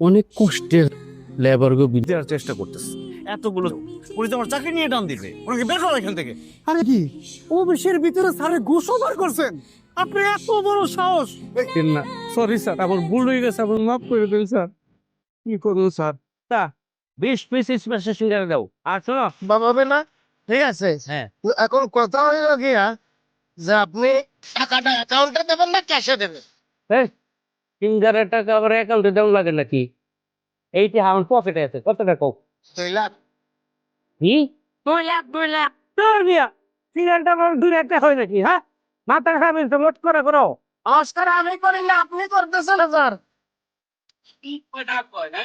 অনেক কষ্টে লেবারকে দেওয়ার চেষ্টা করতেছে। এতগুলো পুলিশ আমার চাকরি নিয়ে টান দিবে, ওনাকে বের করো এখান থেকে। আরে কি অফিসের ভিতরে স্যারে ঘোষণা করছেন? আপনি এত বড় সাহস! না সরি স্যার, আমার ভুল হয়ে গেছে, আমার মাফ করে দিন স্যার। কি করুন স্যার? তা 20 পিস স্পেশাল সিঙ্গারা দাও। আর শোনো বাবা হবে না, ঠিক আছে। হ্যাঁ, তো এখন কথা হইল গিয়া যে আপনি টাকাটা অ্যাকাউন্টে দেবেন না ক্যাশে দেবেন? এই সিঙ্গারের টাকা আবার অ্যাকাউন্টে দেওয়া লাগে নাকি? এইটা আমার পকেটে আছে, কত টাকা? 2 লাখ। কি 2 লাখ? 2 লাখ সিগারেটটা আমার 2 লাখ টাকা হয় নাকি? হ্যাঁ, মাথা খাবেন তো মোট করে করো। নমস্কার, আমি করি না, আপনি করতেছেন স্যার। কি কয়টা কয় না?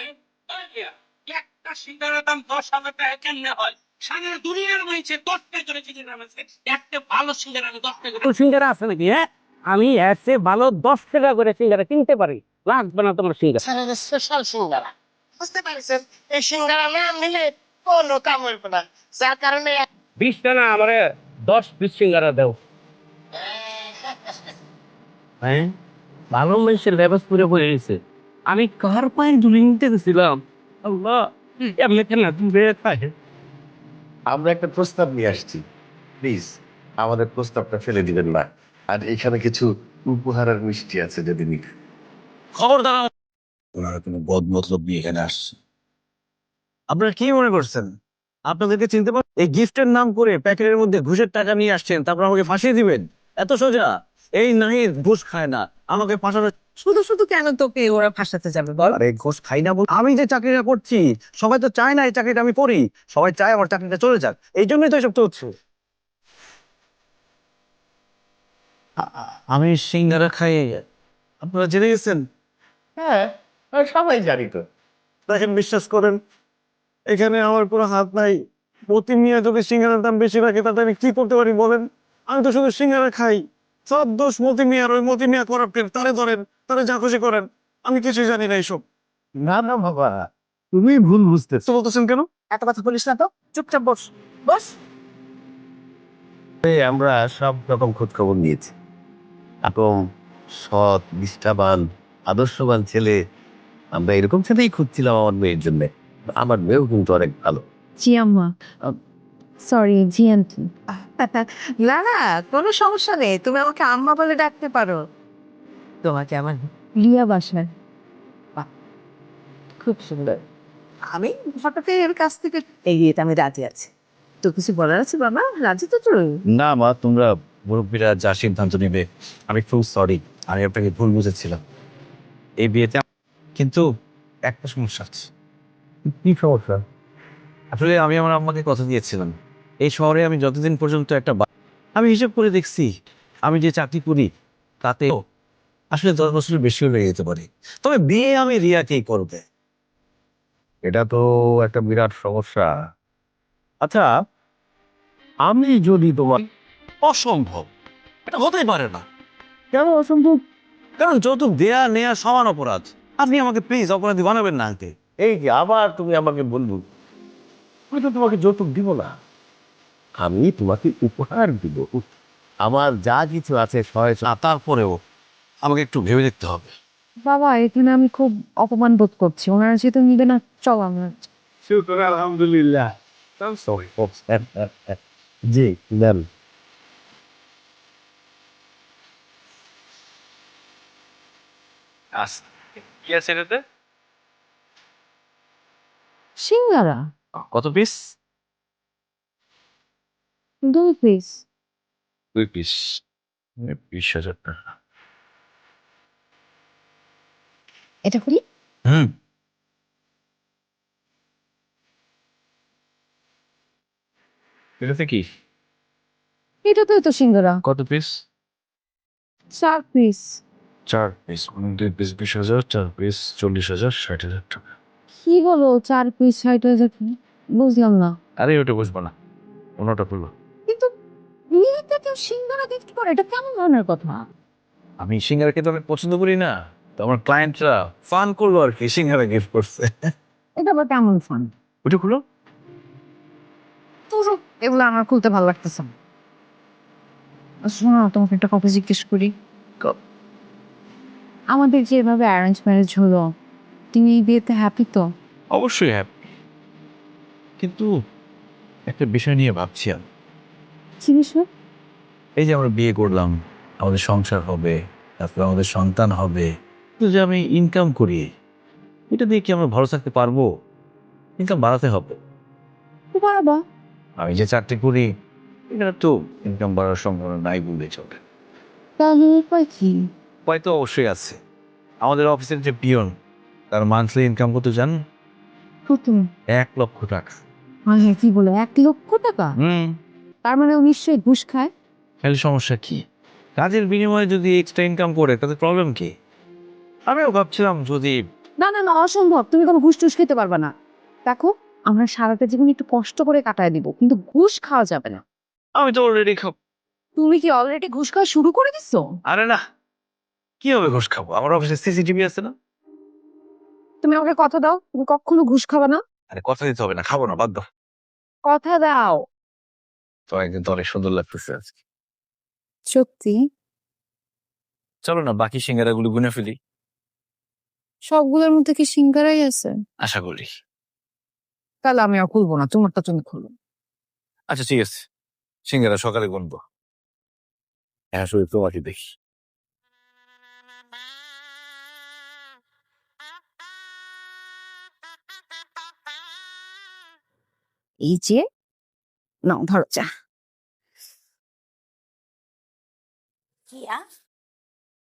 ওই মিয়া, একটা সিগারেটের দাম 10,000 টাকা কেমনে হয়? সারা দুনিয়ার মধ্যে 10 টাকা করে সিগারেট আছে। একটা ভালো সিগারেট 10 টাকা করে। তো সিঙ্গারা আছে নাকি? হ্যাঁ, আমি এর চেয়ে ভালো 10 টাকা করে সিঙ্গারা কিনতে পারি, লাগবে না তোমার সিঙ্গারা। স্যারের স্পেশাল সিঙ্গারা, বুঝতে পারছেন? এই সিঙ্গারা না নিলে কোনো কাম হইব না, যার কারণে 20টা না, আমারে 10 পিস সিঙ্গারা দাও। হ্যাঁ, ভালো মানুষের লেবাস পুরো পড়ে গেছে। আমি কার পায়ে ধুলে নিতে গেছিলাম? আল্লাহ, এমনি কেন তুমি বেড়ে থাকে? আমরা একটা প্রস্তাব নিয়ে আসছি, প্লিজ আমাদের প্রস্তাবটা ফেলে দিবেন না। আর এখানে কিছু উপহার আর মিষ্টি আছে যদি নিন। খবরদার! ওনারা কোনো বদ মতলব নিয়ে এখানে আসছে। আপনারা কি মনে করছেন আপনাদেরকে চিনতে পার? এই গিফটের নাম করে প্যাকেটের মধ্যে ঘুষের টাকা নিয়ে আসছেন, তারপর আমাকে ফাঁসিয়ে দিবেন? এত সোজা? এই নাহিদ ঘুষ খায় না, আমাকে ফাঁসানো। শুধু শুধু কেন তোকে ওরা ফাঁসাতে যাবে বল? আরে ঘুষ খাই না বল, আমি যে চাকরিটা করছি সবাই তো চায় না এই চাকরিটা আমি করি, সবাই চায় আমার চাকরিটা চলে যাক, এই জন্যই তো এসব চলছে। আমি সিঙ্গারা খাই, আপনারা জেনে গেছেন? হ্যাঁ, আর সবাই জানি তো। দেখেন, বিশ্বাস করেন, এখানে আমার কোনো হাত নাই। প্রতি মিয়া যদি সিঙ্গারার দাম বেশি রাখে তাতে আমি কি করতে পারি বলেন? আমি তো শুধু সিঙ্গারা খাই। সব দোষ মতি মিয়ার, ওই মতি মিয়া করাপ্টের, তারে ধরেন, তারে যা খুশি করেন, আমি কিছুই জানি না এইসব। না না বাবা, তুমি ভুল বুঝতেছো। তো বলতেছেন কেন? এত কথা বলিস না তো, চুপচাপ বস। বস। আমরা সব রকম খোঁজ খবর নিয়েছি, এখন সৎ, নিষ্ঠাবান, আদর্শবান ছেলে, আমরা এরকম ছেলেই খুঁজছিলাম আমার মেয়ের জন্য। আমার মেয়েও কিন্তু অনেক ভালো। জি আম্মা, সরি জি আন্টি। না না, কোনো সমস্যা নেই, তুমি আমাকে আম্মা বলে ডাকতে পারো। তোমাকে আমার রিয়া বাসার। খুব সুন্দর। আমি হঠাৎ এর কাছ থেকে এগিয়ে আমি রাজি আছি। তো কিছু বলার আছে বাবা? রাজি তো তুই? না মা, তোমরা মুরব্বীরা যা সিদ্ধান্ত নেবে। আমি খুব সরি, আমি আপনাকে ভুল বুঝেছিলাম এই বিয়েতে। কিন্তু একটা সমস্যা আছে। কি সমস্যা? আসলে আমি আমার আম্মাকে কথা দিয়েছিলাম, এই শহরে আমি যতদিন পর্যন্ত আমি হিসেব করে দেখছি, আমি যে চাকরি করি তাতে আসলে 10 বছরের বেশিও লেগে যেতে পারে। তবে বিয়ে আমি রিয়াকেই করবে। এটা তো একটা বিরাট সমস্যা। আচ্ছা, আমি যদি তোমার... অসম্ভব, এটা হতেই পারে না। কেন অসম্ভব? কারণ যৌতুক দেয়া নেয়া সমান অপরাধ। আপনি আমাকে প্লিজ অপরাধী বানাবেন না আঙ্কেল। এই যে আবার তুমি আমাকে বলবো, আমি তো তোমাকে যৌতুক দিব না, আমি তোমাকে উপহার দিব। আমার যা কিছু আছে না, তারপরেও আমাকে একটু ভেবে দেখতে হবে। বাবা, এখানে আমি খুব অপমান বোধ করছি, ওনারা যেহেতু নিবে না, চল আমরা। শুকর আলহামদুলিল্লাহ। সরি জি ম্যাম। কি আছে এটাতে? সিঙ্গারা কত পিস? 2 পিস। 2 পিস, 20,000 টাকা। এটা খুলি। হুম, এটাতে কি? এটাতেও তো সিঙ্গারা। কত piece? 4 piece. 4 piece, 2 piece 20,000, 4 piece 40,000, 60,000 টাকা। কি বলো, 4 পিস 60,000? বুঝলাম না। আরে ওটা বুঝবো না, অন্যটা খুলবো। কিন্তু বিয়েতে কেউ সিঙ্গারা গিফট করে, এটা কেমন ধরনের কথা? আমি সিঙ্গারা খেতে অনেক পছন্দ করি না, তো আমার ক্লায়েন্টরা ফান করলো আর কি, সিঙ্গারা গিফট করছে। এটা আবার কেমন ফান? ওটা খুলো। তো এগুলো আমার খুলতে ভালো লাগতেছে না। শোনো না, তোমাকে একটা কথা জিজ্ঞেস করি। আমাদের যেভাবে অ্যারেঞ্জ ম্যারেজ হলো, তুমি এই বিয়েতে হ্যাপি তো? অবশ্যই হ্যাপি, কিন্তু একটা বিষয় নিয়ে ভাবছি আমি। কি বিষয়? এই যে আমরা বিয়ে করলাম, আমাদের সংসার হবে, তারপর আমাদের সন্তান হবে, কিন্তু যে আমি ইনকাম করি, এটা দিয়ে কি আমরা ভালো থাকতে পারবো? ইনকাম বাড়াতে হবে। তো বাবা, আমি যে চাকরি করি, এখানে তো ইনকাম বাড়ার সম্ভাবনা নাই বললে চলে। তাহলে উপায় কি? উপায় তো অবশ্যই আছে। আমাদের অফিসের যে পিয়ন, তার মান্থলি ইনকাম কত জান? কত? 1,00,000 টাকা। হ্যাঁ হ্যাঁ, কি বলে 1,00,000 টাকা? হুম। তার মানে ও নিশ্চয়ই ঘুষ খায়। তাহলে সমস্যা কি? কাজের বিনিময়ে যদি এক্সট্রা ইনকাম করে তাতে প্রবলেম কি? আমিও ভাবছিলাম যদি না না না, অসম্ভব, তুমি কোনো ঘুষ টুস খেতে পারবে না। দেখো, আমরা সারাটা জীবন একটু কষ্ট করে কাটায় দিব, কিন্তু ঘুষ খাওয়া যাবে না। আমি তো অলরেডি তুমি কি অলরেডি ঘুষ খাওয়া শুরু করে দিছো? আরে না, কিভাবে ঘুষ খাবো? আমার অফিসে সিসিটিভি আছে না? তুমি আমাকে কথা দাও, তুমি কখনো ঘুষ খাবে না। আরে কথা দিতে হবে না, খাবো না, বাদ দাও। কথা দাও। তো একদিন তো অনেক সুন্দর লাগতেছে আজকে। সত্যি? চলো না বাকি সিঙ্গারাগুলো গুনে ফেলি। সবগুলোর মধ্যে কি সিঙ্গারাই আছে? আশা করি। তাহলে আমি আর খুলবো না, তোমারটা তুমি খুলো। আচ্ছা ঠিক আছে, সিঙ্গারা সকালে গুনবো। হ্যাঁ শুধু তোমাকে দেখি। এই যে, নাও ধরো চা। কিয়া